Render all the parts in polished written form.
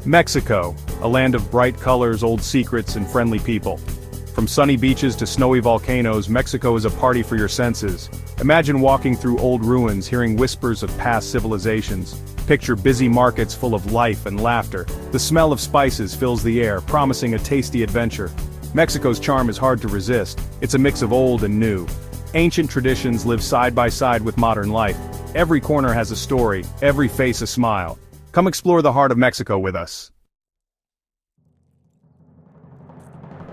Mexico, a land of bright colors, old secrets, and friendly people. From sunny beaches to snowy volcanoes, Mexico is a party for your senses. Imagine walking through old ruins, hearing whispers of past civilizations. Picture busy markets full of life and laughter. The smell of spices fills the air, promising a tasty adventure. Mexico's charm is hard to resist. It's a mix of old and new. Ancient traditions live side by side with modern life. Every corner has a story, every face a smile. Come explore the heart of Mexico with us.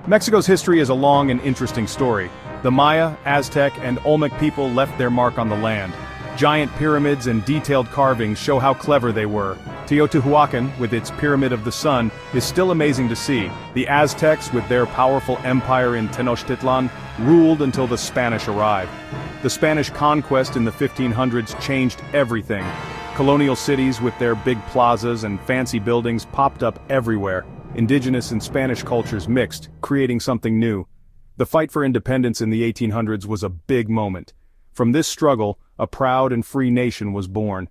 Mexico's history is a long and interesting story. The Maya, Aztec, and Olmec people left their mark on the land. Giant pyramids and detailed carvings show how clever they were. Teotihuacan, with its Pyramid of the Sun, is still amazing to see. The Aztecs, with their powerful empire in Tenochtitlan, ruled until the Spanish arrived. The Spanish conquest in the 1500s changed everything. Colonial cities with their big plazas and fancy buildings popped up everywhere. Indigenous and Spanish cultures mixed, creating something new. The fight for independence in the 1800s was a big moment. From this struggle, a proud and free nation was born.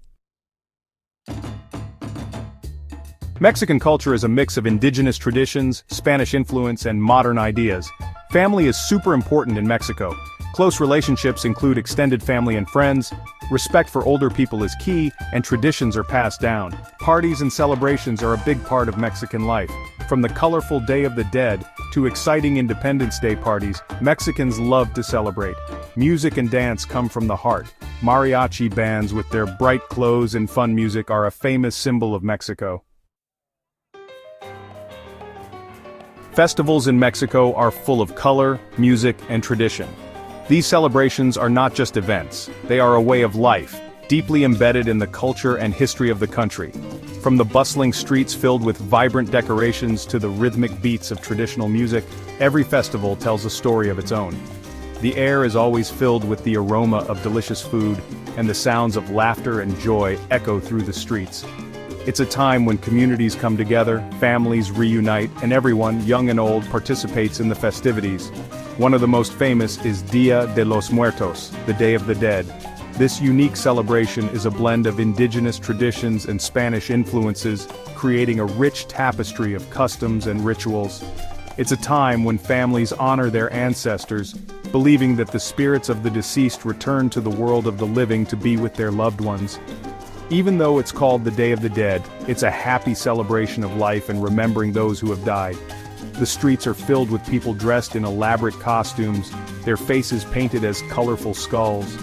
Mexican culture is a mix of indigenous traditions, Spanish influence, and modern ideas. Family is super important in Mexico. Close relationships include extended family and friends, respect for older people is key, and traditions are passed down. Parties and celebrations are a big part of Mexican life. From the colorful Day of the Dead to exciting Independence Day parties, Mexicans love to celebrate. Music and dance come from the heart. Mariachi bands with their bright clothes and fun music are a famous symbol of Mexico. Festivals in Mexico are full of color, music, and tradition. These celebrations are not just events, they are a way of life, deeply embedded in the culture and history of the country. From the bustling streets filled with vibrant decorations to the rhythmic beats of traditional music, every festival tells a story of its own. The air is always filled with the aroma of delicious food, and the sounds of laughter and joy echo through the streets. It's a time when communities come together, families reunite, and everyone, young and old, participates in the festivities. One of the most famous is Dia de los Muertos, the Day of the Dead. This unique celebration is a blend of indigenous traditions and Spanish influences, creating a rich tapestry of customs and rituals. It's a time when families honor their ancestors, believing that the spirits of the deceased return to the world of the living to be with their loved ones. Even though it's called the Day of the Dead, it's a happy celebration of life and remembering those who have died. The streets are filled with people dressed in elaborate costumes, their faces painted as colorful skulls.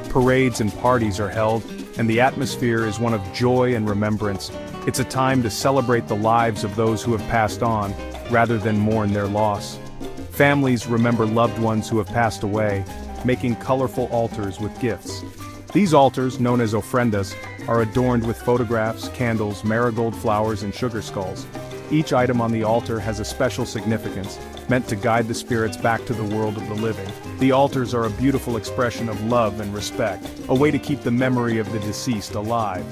Parades and parties are held, and the atmosphere is one of joy and remembrance. It's a time to celebrate the lives of those who have passed on, rather than mourn their loss. Families remember loved ones who have passed away, making colorful altars with gifts. These altars, known as ofrendas, are adorned with photographs, candles, marigold flowers, and sugar skulls. Each item on the altar has a special significance, meant to guide the spirits back to the world of the living. The altars are a beautiful expression of love and respect, a way to keep the memory of the deceased alive.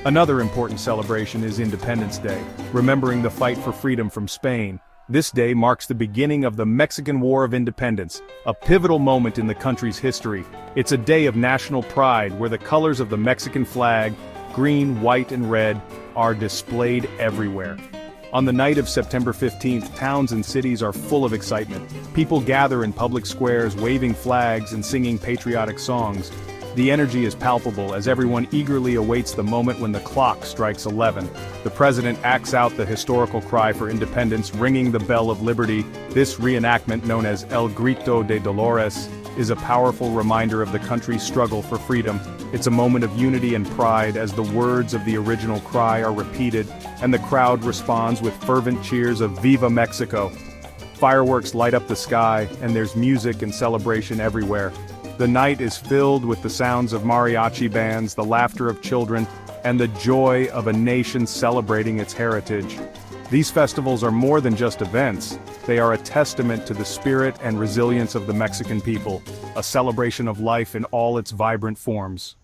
Another important celebration is Independence Day, remembering the fight for freedom from Spain. This day marks the beginning of the Mexican War of Independence, a pivotal moment in the country's history. It's a day of national pride where the colors of the Mexican flag, green, white, and red, are displayed everywhere. On the night of September 15th, towns and cities are full of excitement. People gather in public squares, waving flags and singing patriotic songs. The energy is palpable as everyone eagerly awaits the moment when the clock strikes 11. The president acts out the historical cry for independence, ringing the bell of liberty. This reenactment, known as El Grito de Dolores, is a powerful reminder of the country's struggle for freedom. It's a moment of unity and pride as the words of the original cry are repeated, and the crowd responds with fervent cheers of Viva Mexico. Fireworks light up the sky, and there's music and celebration everywhere. The night is filled with the sounds of mariachi bands, the laughter of children, and the joy of a nation celebrating its heritage. These festivals are more than just events. They are a testament to the spirit and resilience of the Mexican people, a celebration of life in all its vibrant forms.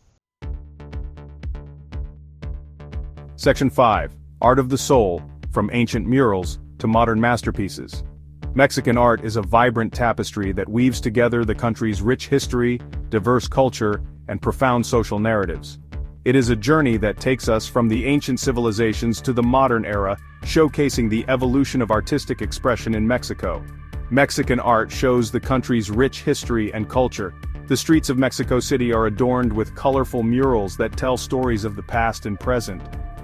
Section 5. Art of the Soul, from ancient murals to modern masterpieces. Mexican art is a vibrant tapestry that weaves together the country's rich history, diverse culture, and profound social narratives. It is a journey that takes us from the ancient civilizations to the modern era, showcasing the evolution of artistic expression in Mexico. Mexican art shows the country's rich history and culture. The streets of Mexico City are adorned with colorful murals that tell stories of the past and present.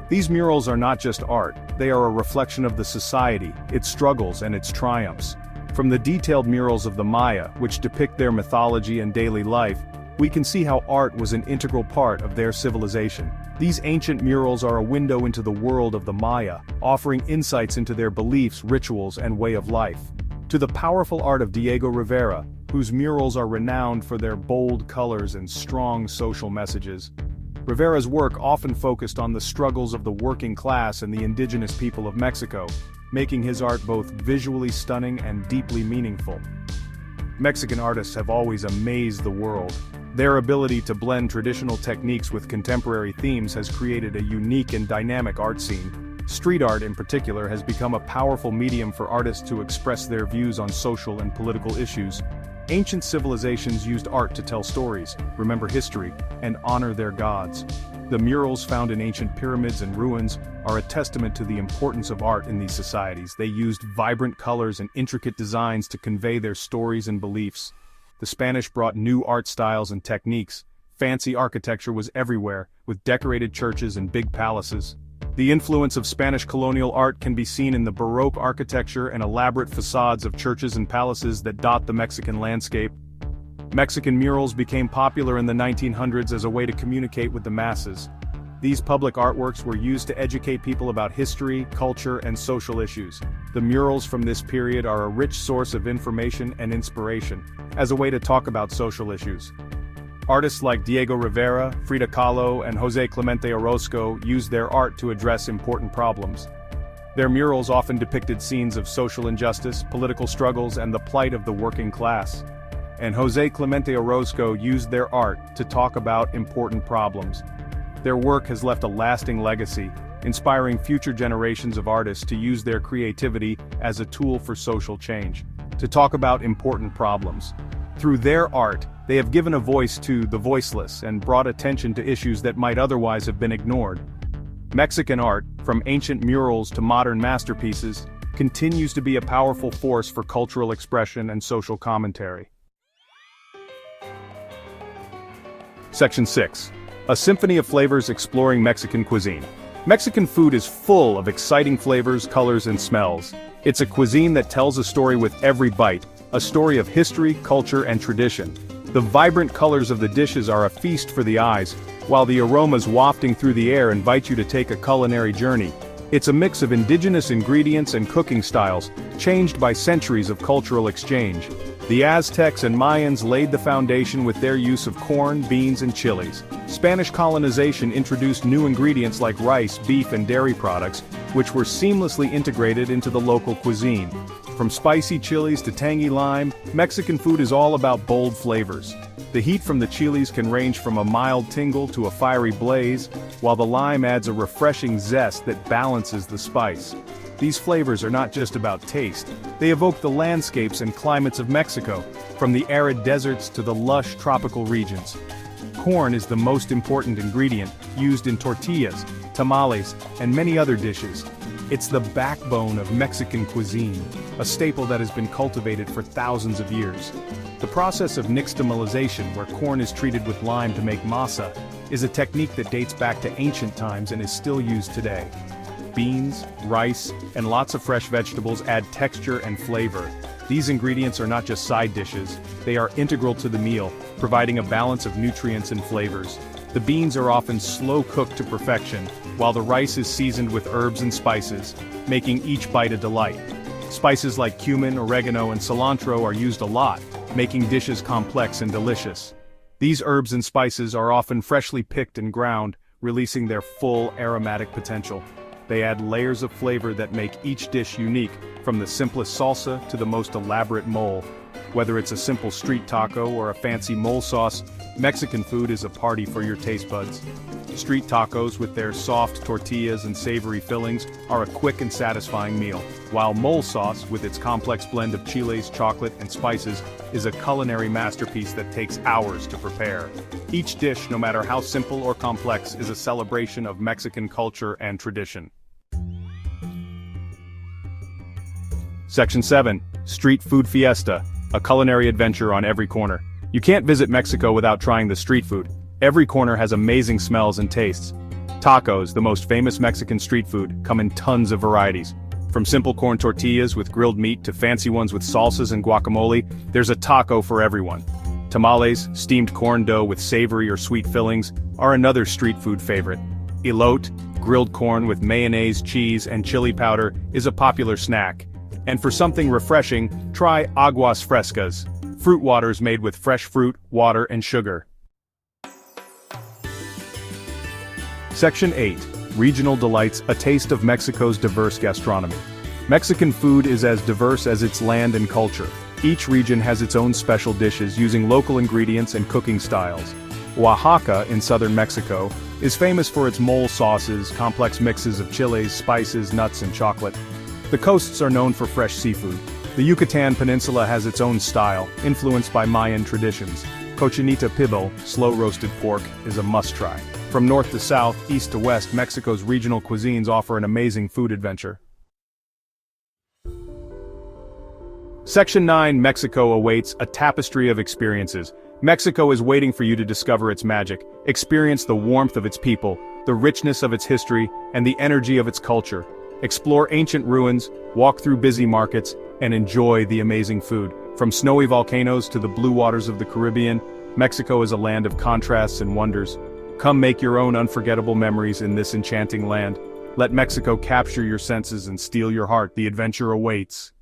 These murals are not just art, they are a reflection of the society, its struggles and its triumphs. From the detailed murals of the Maya, which depict their mythology and daily life, we can see how art was an integral part of their civilization. These ancient murals are a window into the world of the Maya, offering insights into their beliefs, rituals, and way of life. To the powerful art of Diego Rivera, whose murals are renowned for their bold colors and strong social messages. Rivera's work often focused on the struggles of the working class and the indigenous people of Mexico, making his art both visually stunning and deeply meaningful. Mexican artists have always amazed the world. Their ability to blend traditional techniques with contemporary themes has created a unique and dynamic art scene. Street art in particular has become a powerful medium for artists to express their views on social and political issues. Ancient civilizations used art to tell stories, remember history, and honor their gods. The murals found in ancient pyramids and ruins are a testament to the importance of art in these societies. They used vibrant colors and intricate designs to convey their stories and beliefs. The Spanish brought new art styles and techniques. Fancy architecture was everywhere, with decorated churches and big palaces. The influence of Spanish colonial art can be seen in the Baroque architecture and elaborate facades of churches and palaces that dot the Mexican landscape. Mexican murals became popular in the 1900s as a way to communicate with the masses. These public artworks were used to educate people about history, culture, and social issues. The murals from this period are a rich source of information and inspiration, as a way to talk about social issues. Artists like Diego Rivera, Frida Kahlo, and José Clemente Orozco used their art to address important problems. Their murals often depicted scenes of social injustice, political struggles, and the plight of the working class. And José Clemente Orozco used their art to talk about important problems. Their work has left a lasting legacy, inspiring future generations of artists to use their creativity as a tool for social change, to talk about important problems. Through their art, they have given a voice to the voiceless and brought attention to issues that might otherwise have been ignored. Mexican art, from ancient murals to modern masterpieces, continues to be a powerful force for cultural expression and social commentary. Section 6. A symphony of flavors exploring Mexican cuisine. Mexican food is full of exciting flavors, colors, and smells. It's a cuisine that tells a story with every bite, a story of history, culture, and tradition. The vibrant colors of the dishes are a feast for the eyes, while the aromas wafting through the air invite you to take a culinary journey. It's a mix of indigenous ingredients and cooking styles, changed by centuries of cultural exchange. The Aztecs and Mayans laid the foundation with their use of corn, beans, and chilies. Spanish colonization introduced new ingredients like rice, beef, and dairy products, which were seamlessly integrated into the local cuisine. From spicy chilies to tangy lime, Mexican food is all about bold flavors. The heat from the chilies can range from a mild tingle to a fiery blaze, while the lime adds a refreshing zest that balances the spice. These flavors are not just about taste, they evoke the landscapes and climates of Mexico, from the arid deserts to the lush tropical regions. Corn is the most important ingredient, used in tortillas, tamales, and many other dishes. It's the backbone of Mexican cuisine, a staple that has been cultivated for thousands of years. The process of nixtamalization, where corn is treated with lime to make masa, is a technique that dates back to ancient times and is still used today. Beans, rice, and lots of fresh vegetables add texture and flavor. These ingredients are not just side dishes, they are integral to the meal, providing a balance of nutrients and flavors. The beans are often slow-cooked to perfection, while the rice is seasoned with herbs and spices, making each bite a delight. Spices like cumin, oregano, and cilantro are used a lot, making dishes complex and delicious. These herbs and spices are often freshly picked and ground, releasing their full aromatic potential. They add layers of flavor that make each dish unique, from the simplest salsa to the most elaborate mole. Whether it's a simple street taco or a fancy mole sauce, Mexican food is a party for your taste buds. Street tacos with their soft tortillas and savory fillings are a quick and satisfying meal, while mole sauce with its complex blend of chiles, chocolate, and spices is a culinary masterpiece that takes hours to prepare. Each dish, no matter how simple or complex, is a celebration of Mexican culture and tradition. Section 7. Street Food Fiesta, a culinary adventure on every corner. You can't visit Mexico without trying the street food. Every corner has amazing smells and tastes. Tacos, the most famous Mexican street food, come in tons of varieties. From simple corn tortillas with grilled meat to fancy ones with salsas and guacamole, there's a taco for everyone. Tamales, steamed corn dough with savory or sweet fillings, are another street food favorite. Elote, grilled corn with mayonnaise, cheese, and chili powder, is a popular snack. And for something refreshing, try aguas frescas, fruit waters made with fresh fruit, water, and sugar. Section 8. Regional Delights, a taste of Mexico's diverse gastronomy. Mexican food is as diverse as its land and culture. Each region has its own special dishes using local ingredients and cooking styles. Oaxaca, in southern Mexico, is famous for its mole sauces, complex mixes of chiles, spices, nuts, and chocolate. The coasts are known for fresh seafood. The Yucatan Peninsula has its own style, influenced by Mayan traditions. Cochinita pibil, slow-roasted pork, is a must-try. From north to south, east to west, Mexico's regional cuisines offer an amazing food adventure. Section 9. Mexico awaits, a tapestry of experiences. Mexico is waiting for you to discover its magic, experience the warmth of its people, the richness of its history, and the energy of its culture. Explore ancient ruins, walk through busy markets, and enjoy the amazing food. From snowy volcanoes to the blue waters of the Caribbean, Mexico is a land of contrasts and wonders. Come make your own unforgettable memories in this enchanting land. Let Mexico capture your senses and steal your heart. The adventure awaits.